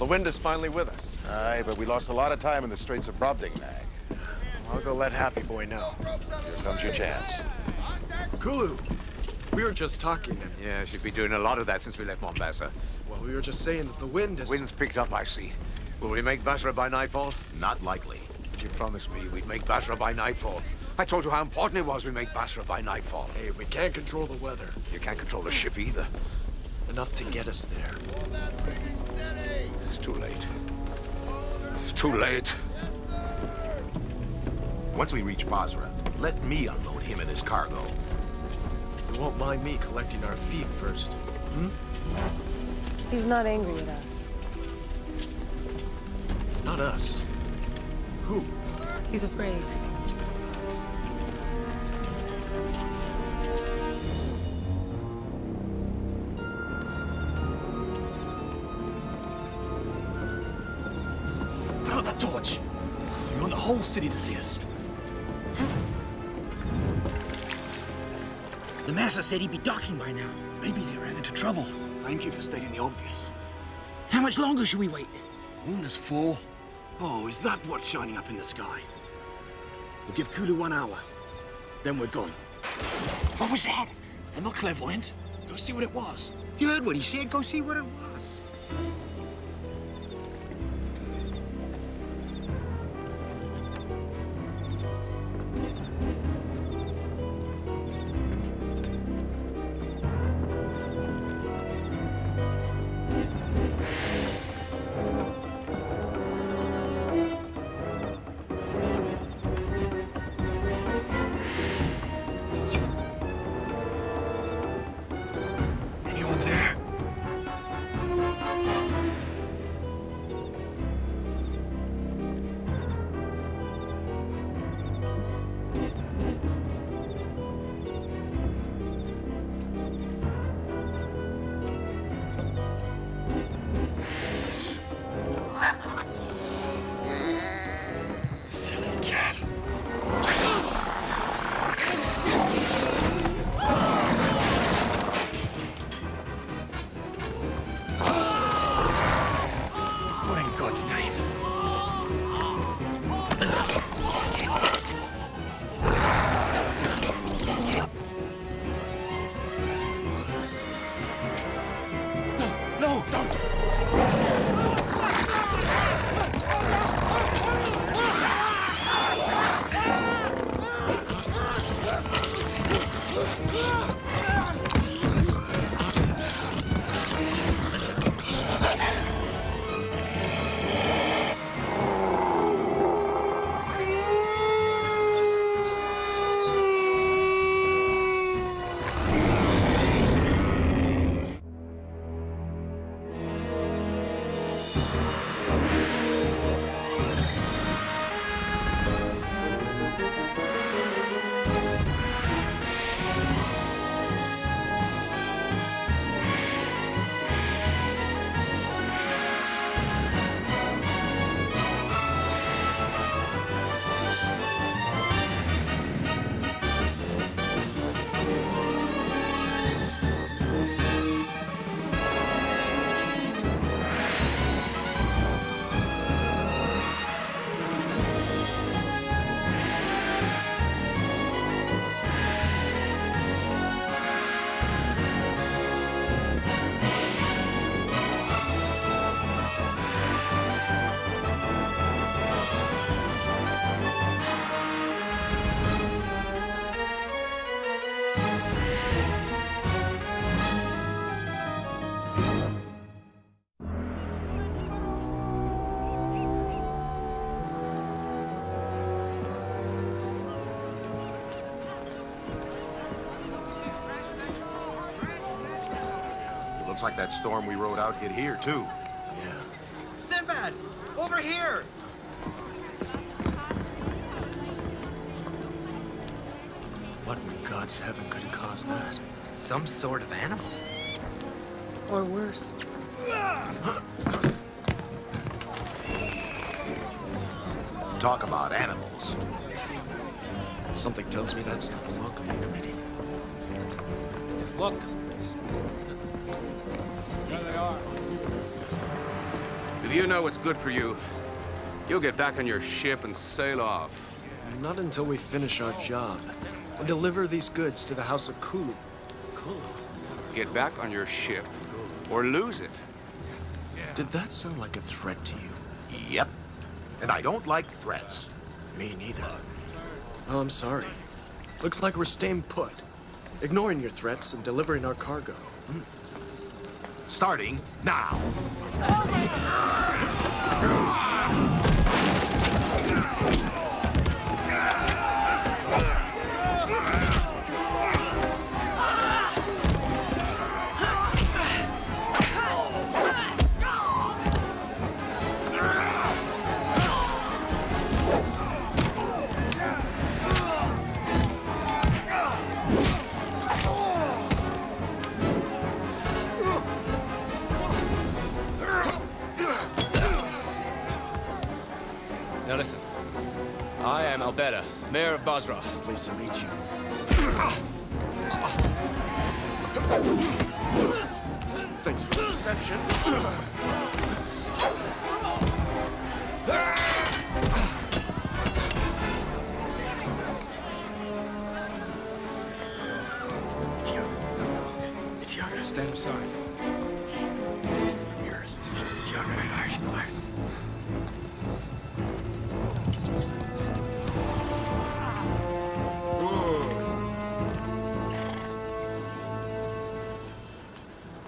the wind is finally with us. Aye, but we lost a lot of time in the Straits of Brobdingnag. I'll go let Happy Boy know. Here comes your chance. Kulu, we were just talking. Yeah, she's been doing a lot of that since we left Mombasa. Well, we were just saying that the wind is... Wind's picked up, I see. Will we make Basra by nightfall? Not likely. You promised me we'd make Basra by nightfall. I told you how important it was we make Basra by nightfall. Hey, we can't control the weather. You can't control the ship either. Enough to get us there. It's too late. It's too late. Once we reach Basra, let me unload him and his cargo. You won't mind me collecting our fee first, hmm? He's not angry at us. If not us, who? He's afraid. Put out that torch. You want the whole city to see us. The master said he'd be docking by now. Maybe they ran into trouble. Thank you for stating the obvious. How much longer should we wait? Moon is full. Oh, is that what's shining up in the sky? We'll give Kulu 1 hour. Then we're gone. What was that? I'm not clairvoyant. Go see what it was. You heard what he said. Go see what it was. Anyone there? Silly cat. What in God's name? No, don't. Looks like that storm we rode out hit here, too. Yeah. Sinbad! Over here! What in God's heaven could have caused that? Some sort of animal. Or worse. Talk about animals. Something tells me that's not the welcoming committee. Look. There they are. Did If you know what's good for you, you'll get back on your ship and sail off. Not until we finish our job and deliver these goods to the House of Kulu. Get back on your ship or lose it. Did that sound like a threat to you? Yep. And I don't like threats. Me neither. Oh, I'm sorry. Looks like we're staying put, ignoring your threats and delivering our cargo. Starting now. Now listen, I am Albeda, Mayor of Basra. Pleased to meet you. Thanks for the reception. Stand aside. Here.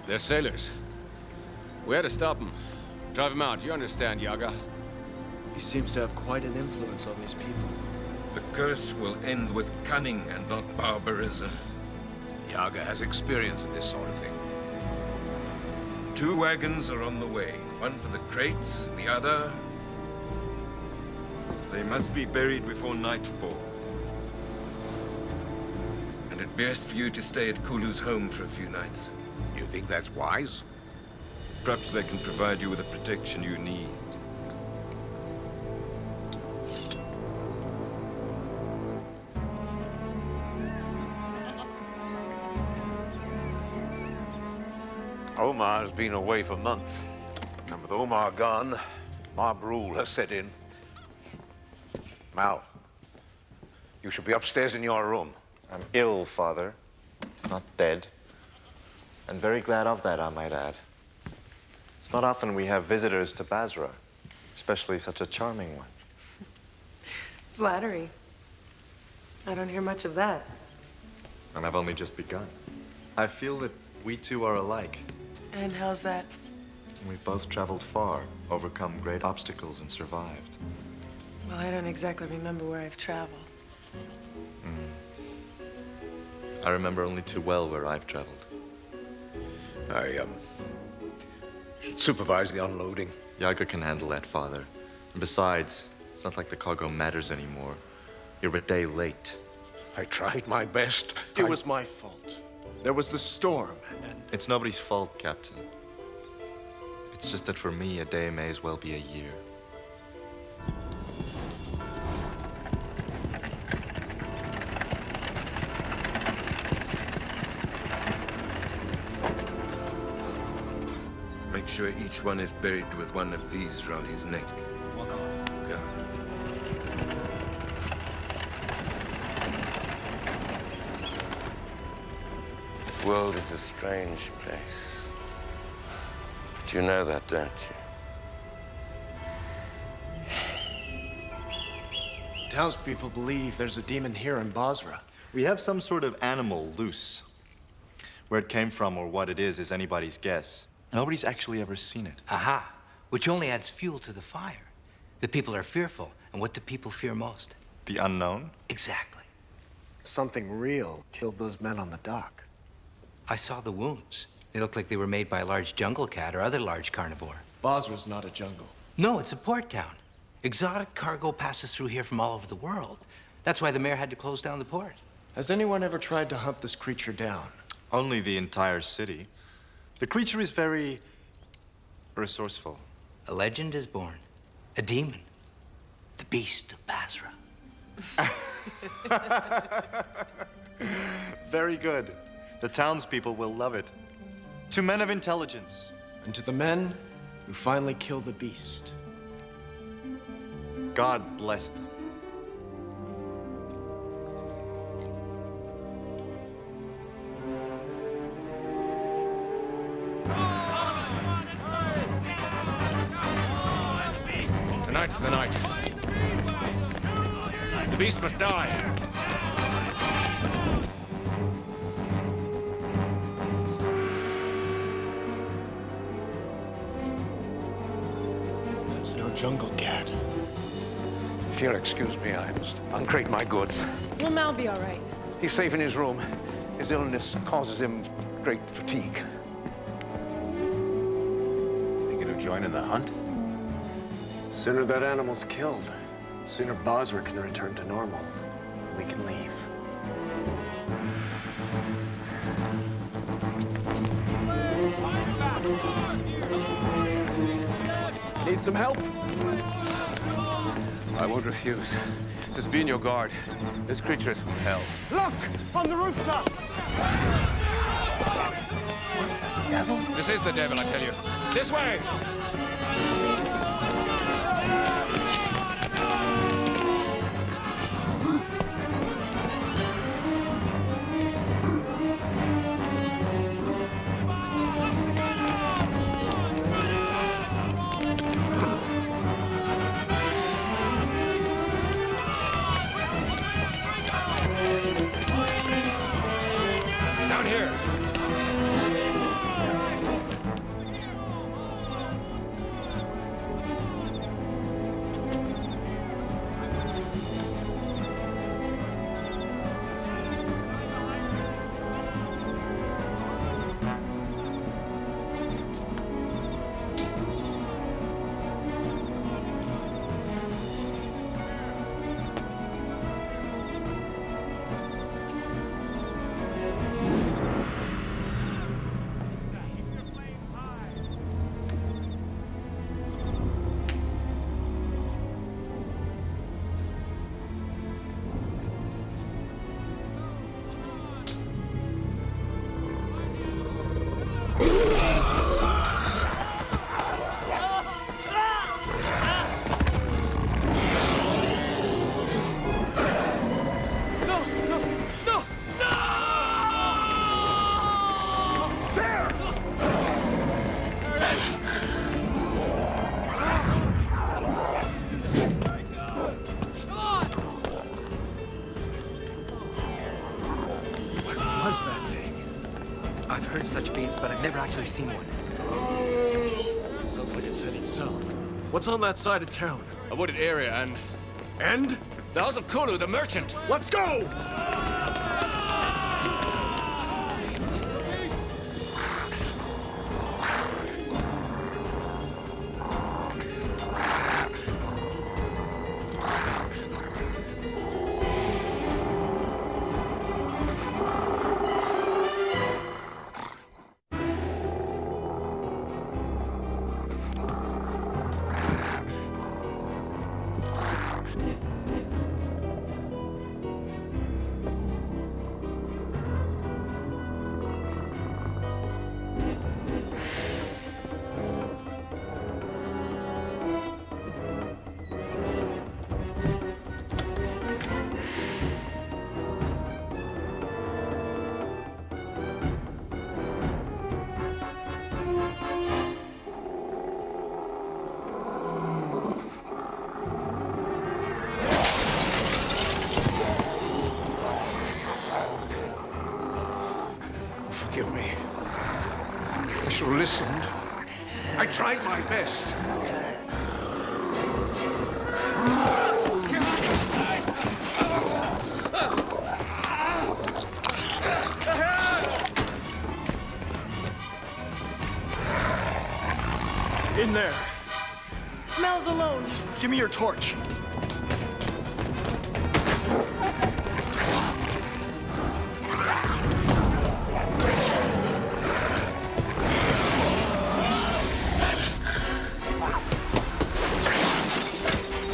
They're sailors. We had to stop them. Drive them out. You understand, Yaga? He seems to have quite an influence on these people. The curse will end with cunning and not barbarism. Yaga has experience in this sort of thing. 2 wagons are on the way. One for the crates, the other... They must be buried before nightfall. And it best for you to stay at Kulu's home for a few nights. You think that's wise? Perhaps they can provide you with the protection you need. Omar's been away for months. And with Omar gone, mob rule has set in. Mal, you should be upstairs in your room. I'm ill, Father. Not dead. And very glad of that, I might add. It's not often we have visitors to Basra, especially such a charming one. Flattery. I don't hear much of that. And I've only just begun. I feel that we two are alike. And how's that? We've both traveled far, overcome great obstacles, and survived. Well, I don't exactly remember where I've traveled. I remember only too well where I've traveled. I should supervise the unloading. Yaga can handle that, Father. And besides, it's not like the cargo matters anymore. You're a day late. I tried my best. It was my fault. There was the storm, and It's nobody's fault, Captain. It's just that for me, a day may as well be a year. Make sure each one is buried with one of these round his neck. Go. This world is a strange place. But you know that, don't you? townspeople believe there's a demon here in Basra. We have some sort of animal loose. Where it came from or what it is anybody's guess. Nobody's actually ever seen it. Aha, which only adds fuel to the fire. The people are fearful, and what do people fear most? The unknown? Exactly. Something real killed those men on the dock. I saw the wounds. They looked like they were made by a large jungle cat or other large carnivore. Basra's not a jungle. No, it's a port town. Exotic cargo passes through here from all over the world. That's why the mayor had to close down the port. Has anyone ever tried to hunt this creature down? Only the entire city. The creature is very resourceful. A legend is born. A demon. The beast of Basra. Very good. The townspeople will love it. To men of intelligence. And to the men, who finally killed the beast. God bless them. Tonight's the night. The beast must die. That's no jungle cat. If you'll excuse me, I must uncrate my goods. Will Mal be all right? He's safe in his room. His illness causes him great fatigue. Thinking of joining the hunt? Sooner that animal's killed, sooner Basra can return to normal. We can leave. Need some help? I won't refuse. Just be on your guard. This creature is from hell. Look! On the rooftop! Devil? This is the devil, I tell you. This way! Down here! Was that thing? I've heard such beasts, but I've never actually seen one. Sounds like it's heading south. What's on that side of town? A wooded area and And? the house of Kulu, the merchant. Let's go! Forgive me. I should have listened. I tried my best. In there. Mal's alone. Give me your torch.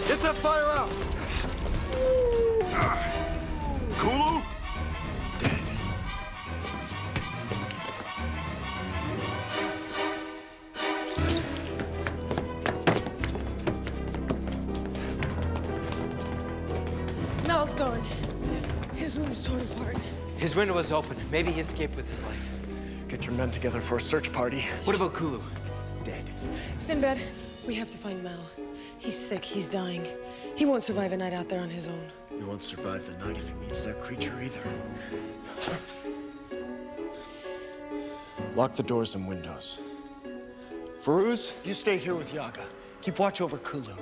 Get that fire out! Kulu? Dead. gone. His room's torn apart. His window was open. Maybe he escaped with his life. Get your men together for a search party. What about Kulu? He's dead. Sinbad, we have to find Mal. He's sick, he's dying. He won't survive a night out there on his own. He won't survive the night if he meets that creature either. Lock the doors and windows. Firuz, you stay here with Yaga. Keep watch over Kulu.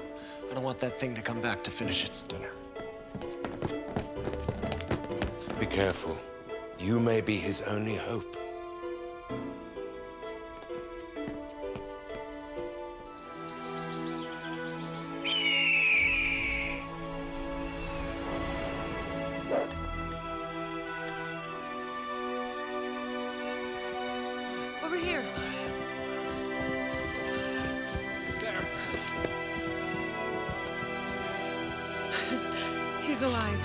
I don't want that thing to come back to finish its dinner. Be careful. You may be his only hope. Over here. He's alive.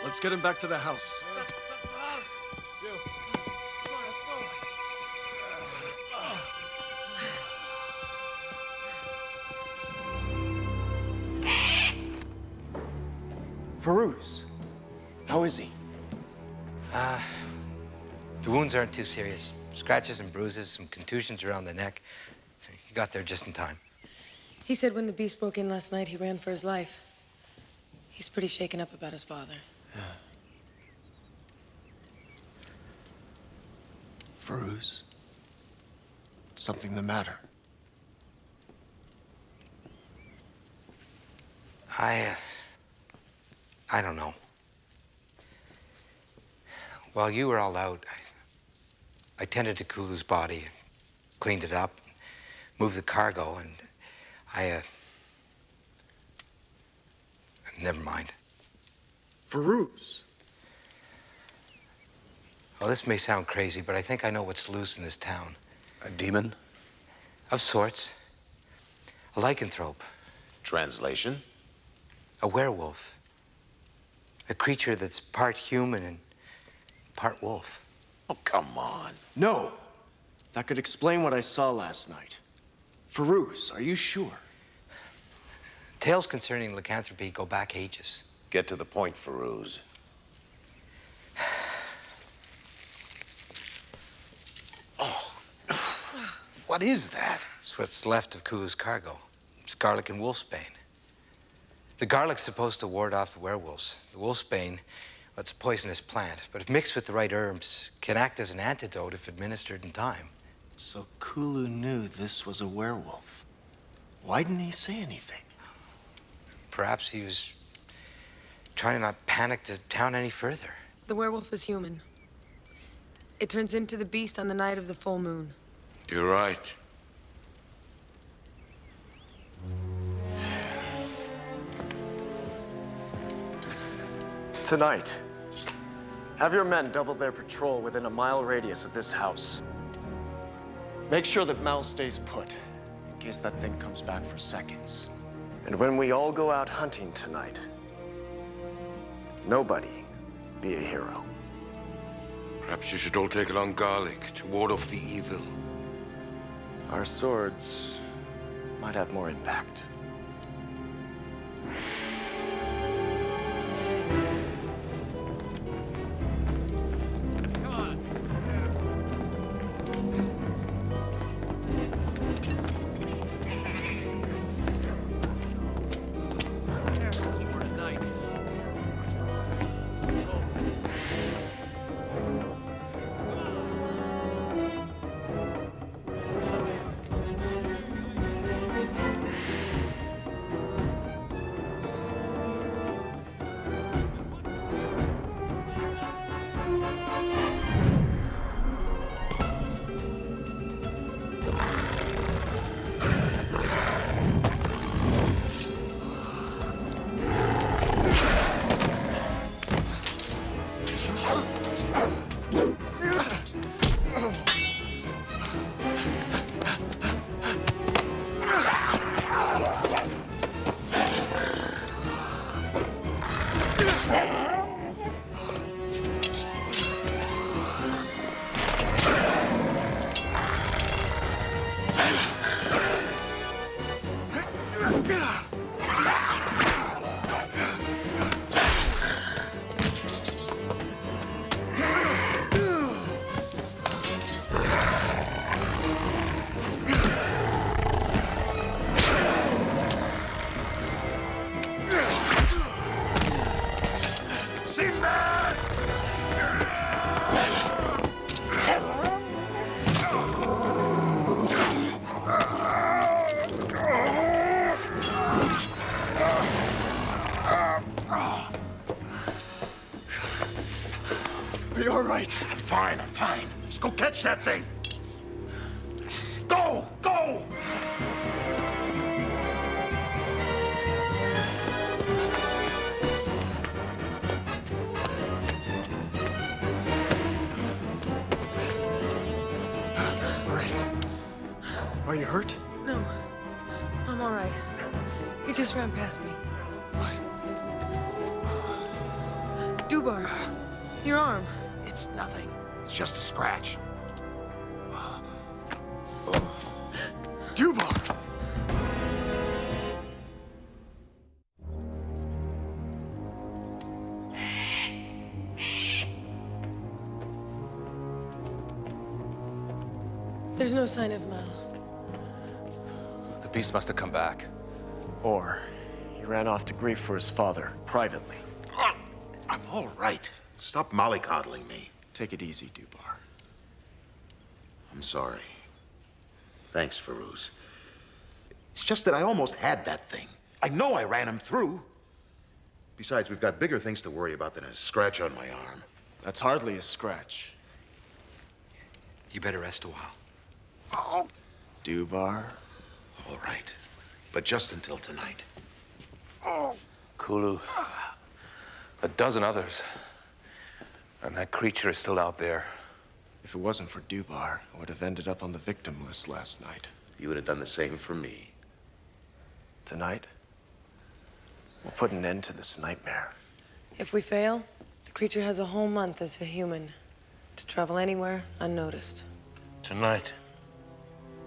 Let's get him back to the house. Firuz, how is he? The wounds aren't too serious. Scratches and bruises, some contusions around the neck. He got there just in time. He said when the beast broke in last night, he ran for his life. He's pretty shaken up about his father. Firuz, something the matter? I don't know. While you were all out, I tended to Kulu's body, cleaned it up, moved the cargo, and never mind. Firuz! Well, this may sound crazy, but I think I know what's loose in this town. A demon? Of sorts. A lycanthrope. Translation? A werewolf. A creature that's part human and part wolf. Oh, come on. No! That could explain what I saw last night. Firuz, are you sure? Tales concerning lycanthropy go back ages. Get to the point, Firuz. What is that? It's what's left of Kulu's cargo. It's garlic and wolfsbane. The garlic's supposed to ward off the werewolves. The wolfsbane, well, it's a poisonous plant, but if mixed with the right herbs, can act as an antidote if administered in time. So Kulu knew this was a werewolf. Why didn't he say anything? Perhaps he was trying to not panic the town any further. The werewolf is human. It turns into the beast on the night of the full moon. You're right. Tonight, have your men double their patrol within a mile radius of this house. Make sure that Mal stays put, in case that thing comes back for seconds. And when we all go out hunting tonight, nobody be a hero. Perhaps you should all take along garlic to ward off the evil. Our swords might have more impact. be all right. I'm fine, I'm fine. Just go catch that thing. Go! Go! Are you hurt? No, I'm all right. He just ran past me. What? Dubar, your arm. It's nothing. It's just a scratch. Dubar! There's no sign of Mal. The beast must have come back. Or he ran off to grief for his father, privately. I'm all right. Stop mollycoddling me. Take it easy, Dubar. I'm sorry. Thanks, Farouz. It's just that I almost had that thing. I know I ran him through. Besides, we've got bigger things to worry about than a scratch on my arm. That's hardly a scratch. You better rest a while. Oh. Dubar? All right. But just until tonight. Kulu. A dozen others. And that creature is still out there. If it wasn't for Dubar, I would have ended up on the victim list last night. You would have done the same for me. Tonight, we'll put an end to this nightmare. If we fail, the creature has a whole month as a human to travel anywhere unnoticed. Tonight,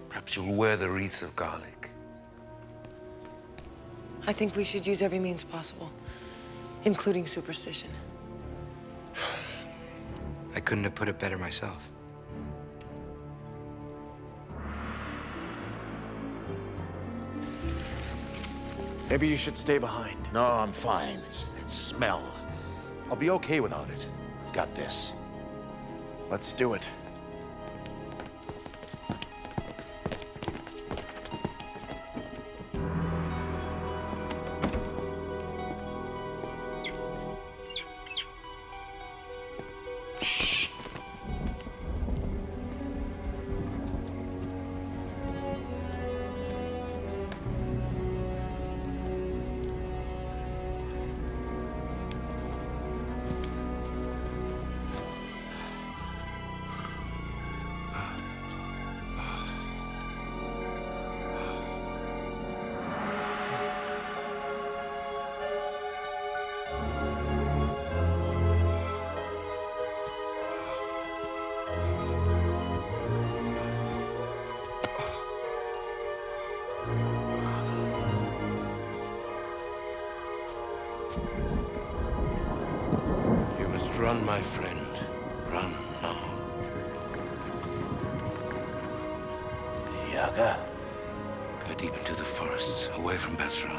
perhaps you'll wear the wreaths of garlic. I think we should use every means possible, including superstition. I couldn't have put it better myself. Maybe you should stay behind. No, I'm fine. It's just that smell. I'll be okay without it. I've got this. Let's do it. You must run, my friend. Run now. Yaga. Go deep into the forests, away from Basra.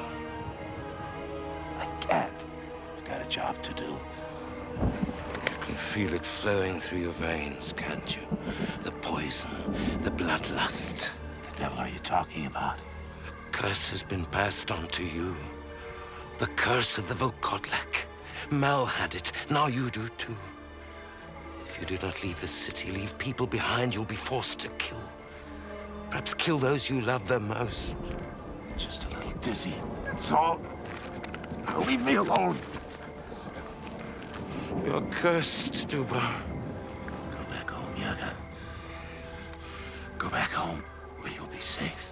I can't. I've got a job to do. You can feel it flowing through your veins, can't you? The poison, the bloodlust. The devil are you talking about? The curse has been passed on to you. The curse of the Volkodlak. Mal had it. Now you do too. If you do not leave the city, leave people behind, you'll be forced to kill. Perhaps kill those you love the most. Just a little dizzy. That's all. Now leave me alone. You're cursed, Dubar. Go back home, Yaga. Go back home where you'll be safe.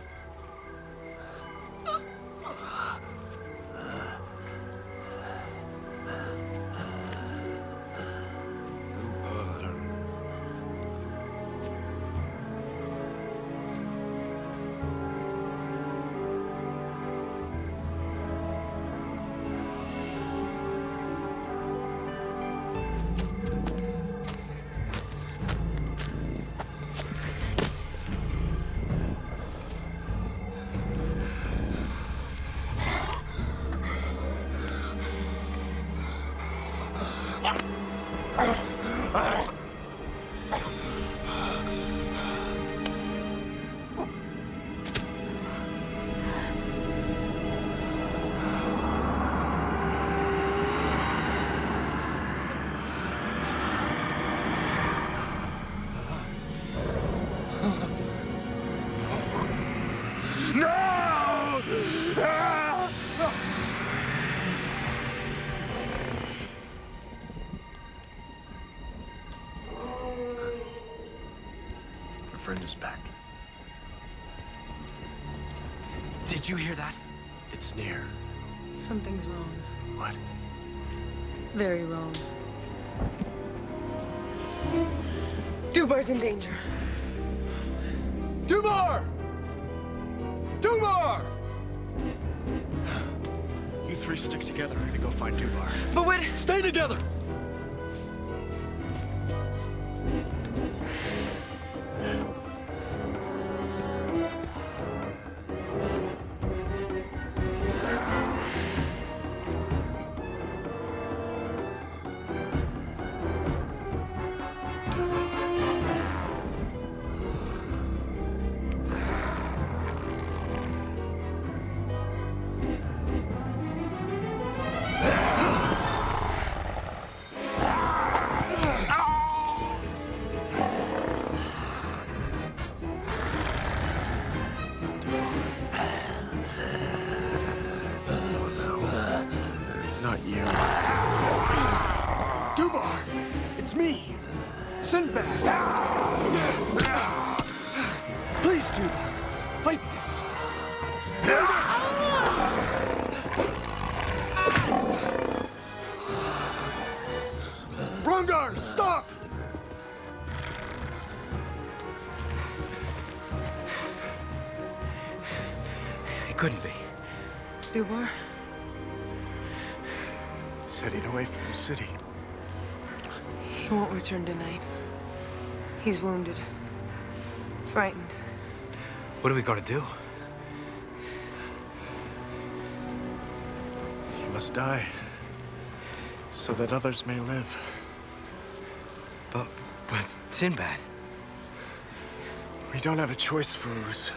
friend is back. Did you hear that? It's near. Something's wrong. What? Very wrong. Dubar's in danger. Dubar! Dubar! You three stick together. I'm gonna go find Dubar. But wait! Stay together! Not you. Dubar! It's me, Sinbad! Please, Dubar, fight this! Brongar, stop! It couldn't be. Dubar? He's heading away from the city. He won't return tonight. He's wounded. Frightened. What are we gonna do? He must die, so that others may live. But Sinbad. We don't have a choice, Farouz.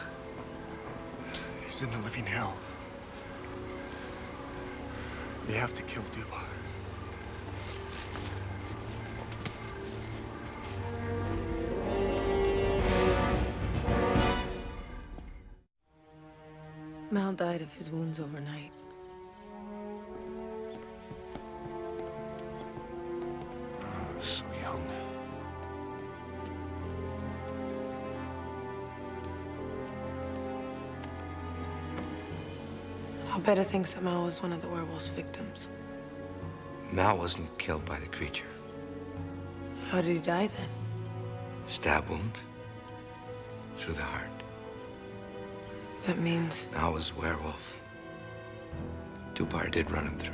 He's in the living hell. We have to kill Dubar. Mal died of his wounds overnight. So young. Albeda thinks that Mal was one of the werewolf's victims. Mal wasn't killed by the creature. How did he die then? Stab wound through the heart. That means Mal was a werewolf. Dubar did run him through.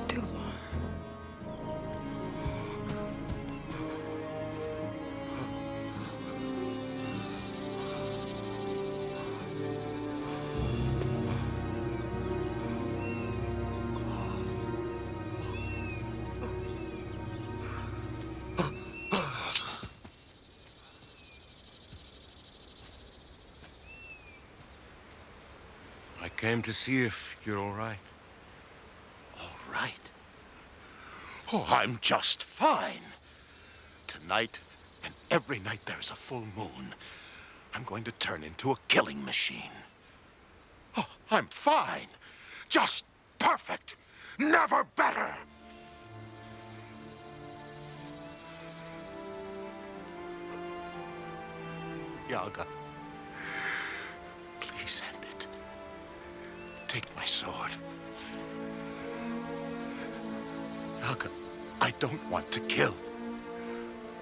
Dubar. I came to see if you're all right. All right. Oh, I'm just fine. Tonight, and every night there's a full moon, I'm going to turn into a killing machine. Oh, I'm fine. Just perfect. Never better. Yaga, please end it. Take my sword. Yaga, I don't want to kill.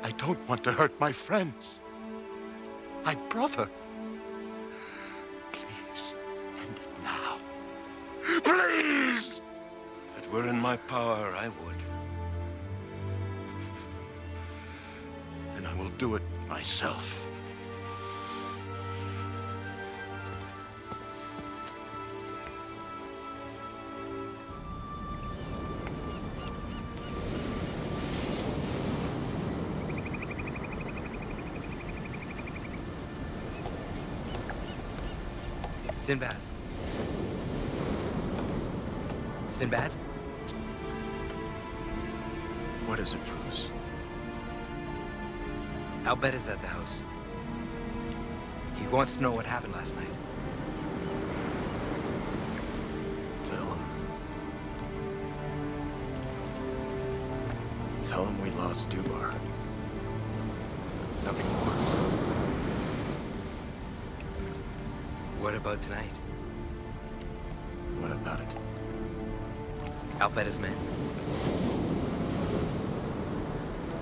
I don't want to hurt my friends. My brother. Please, end it now. Please! If it were in my power, I would. Then I will do it myself. Sinbad. Sinbad? What is it, Farouz? Albeda's at the house. He wants to know what happened last night. Tell him. Tell Tell him we lost Dubar. Nothing more. What about tonight? What about it? I'll bet his men.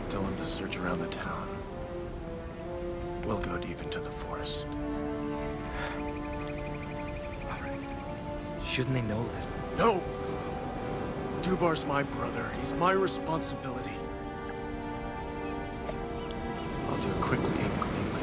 Tell him to search around the town. We'll go deep into the forest. Shouldn't they know that? No! Dubar's my brother. He's my responsibility. I'll do it quickly and cleanly.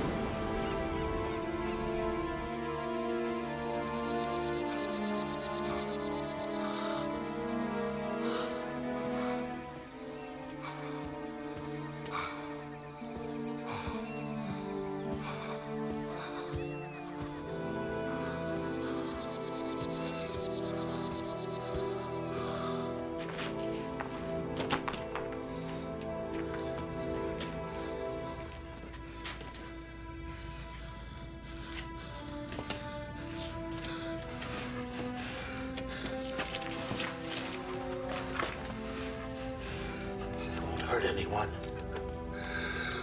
Hurt anyone.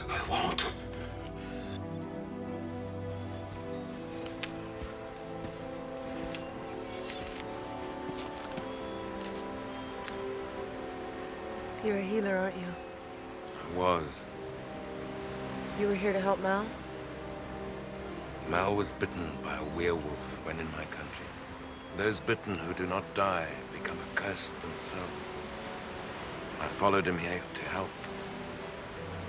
I won't. You're a healer, aren't you? I was. You were here to help Mal? Mal was bitten by a werewolf when in my country. Those bitten who do not die become accursed themselves. I followed him here to help.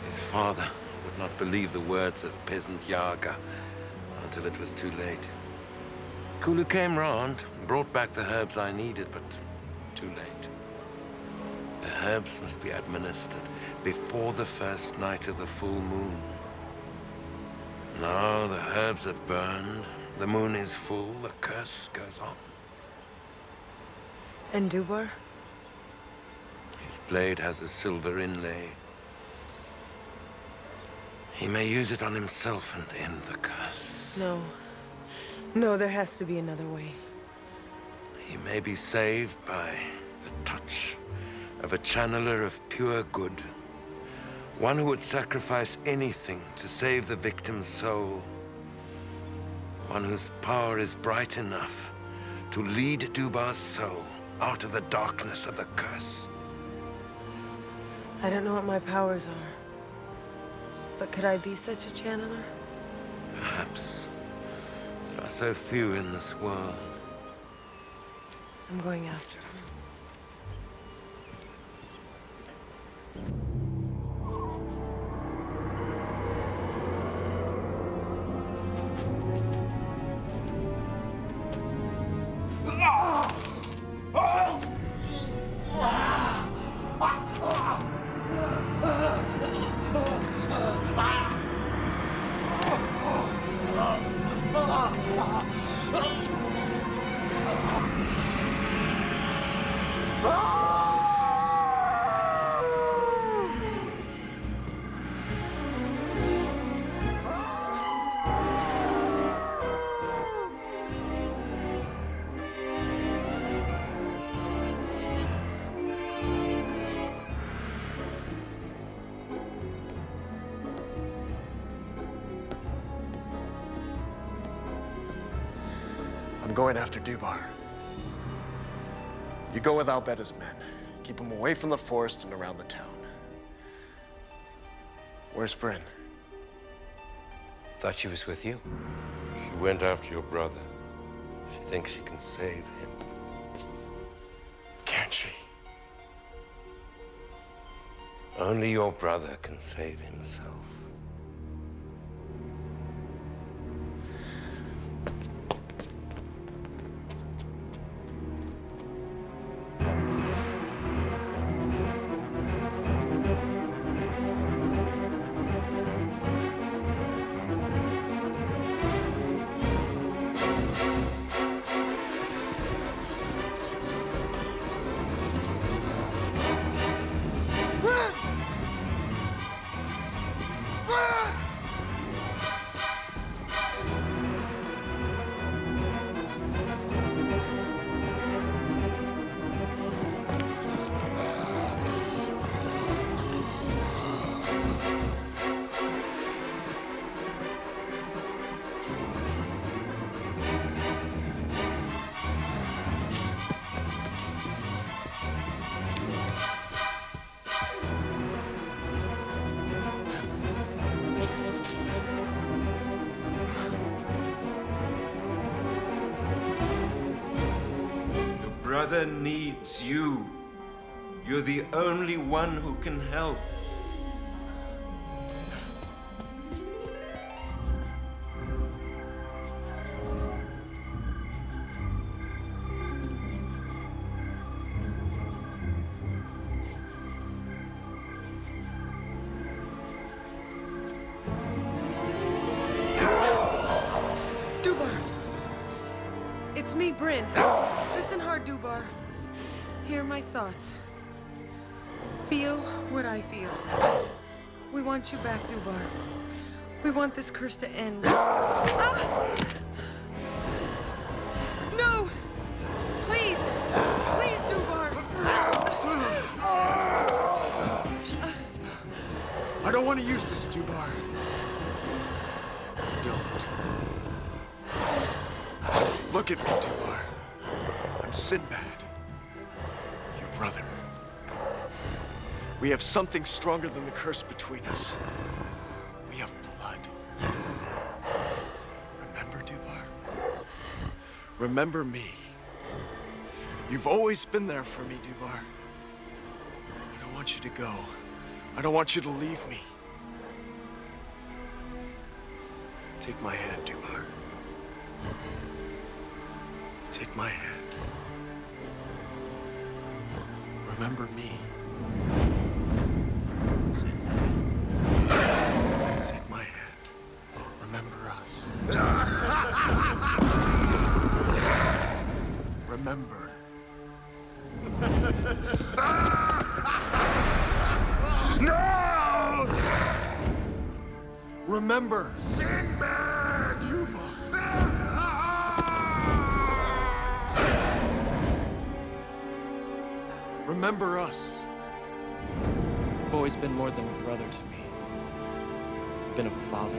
His father would not believe the words of peasant Yaga until it was too late. Kulu came round, brought back the herbs I needed, but too late. The herbs must be administered before the first night of the full moon. Now the herbs have burned, the moon is full, the curse goes on. And Dubar? His blade has a silver inlay. He may use it on himself and end the curse. No. No, there has to be another way. He may be saved by the touch of a channeler of pure good. One who would sacrifice anything to save the victim's soul. One whose power is bright enough to lead Dubar's soul out of the darkness of the curse. I don't know what my powers are. But could I be such a channeler? Perhaps. There are so few in this world. I'm going after him. I'm going after Dubar. You go with Albeda's men. Keep them away from the forest and around the town. Where's Bryn? Thought she was with you. She went after your brother. She thinks she can save him. Can't she? Only your brother can save himself. brother needs you. You're the only one who can help. It's me, Bryn. Listen hard, Dubar. Hear my thoughts. Feel what I feel. We want you back, Dubar. We want this curse to end. Ah! No! Please! Please, Dubar! I don't want to use this, Dubar. Don't. Look at me, Dubar. I'm Sinbad. Your brother. We have something stronger than the curse between us. We have blood. Remember, Dubar? Remember me. You've always been there for me, Dubar. I don't want you to go. I don't want you to leave me. Take my hand, Dubar. Take my hand. Remember me. Take my hand. Remember us. Remember. No! Remember. Sinbad! Remember us. You've always been more than a brother to me. You've been a father,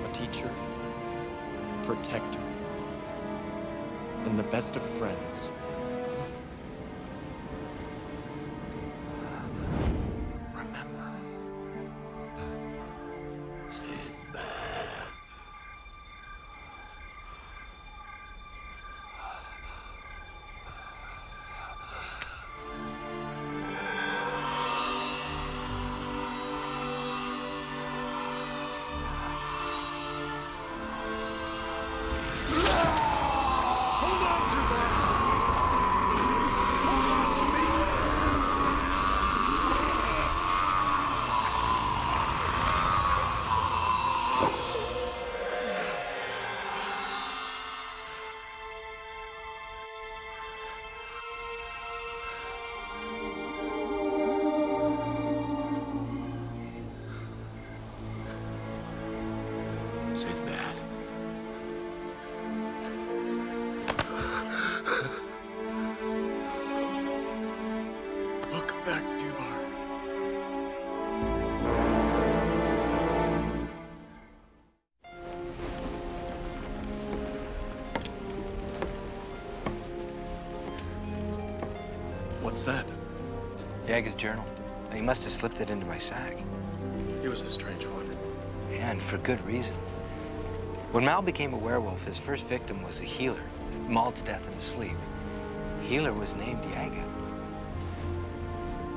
a teacher, a protector, and the best of friends. Remember. Sinbad. Sinbad. Welcome back, Dubar. What's that? Yaga's journal. He must have slipped it into my sack. He was a strange one. And for good reason. When Mal became a werewolf, his first victim was a healer, mauled to death in his sleep. Healer was named Yaga.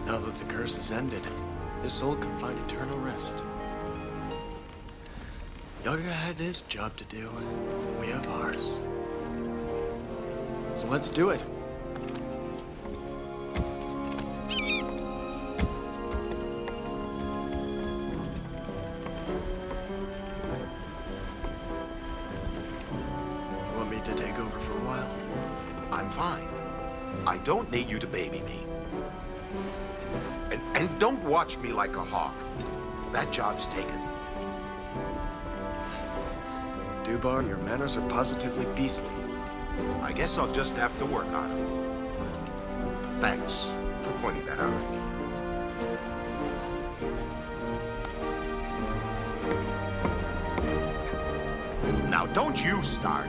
Now that the curse is ended, his soul can find eternal rest. Yaga had his job to do. We have ours. So let's do it. To take over for a while? I'm fine. I don't need you to baby me. And don't watch me like a hawk. That job's taken. Dubar, your manners are positively beastly. I guess I'll just have to work on them. Thanks for pointing that out at me. Now, don't you start.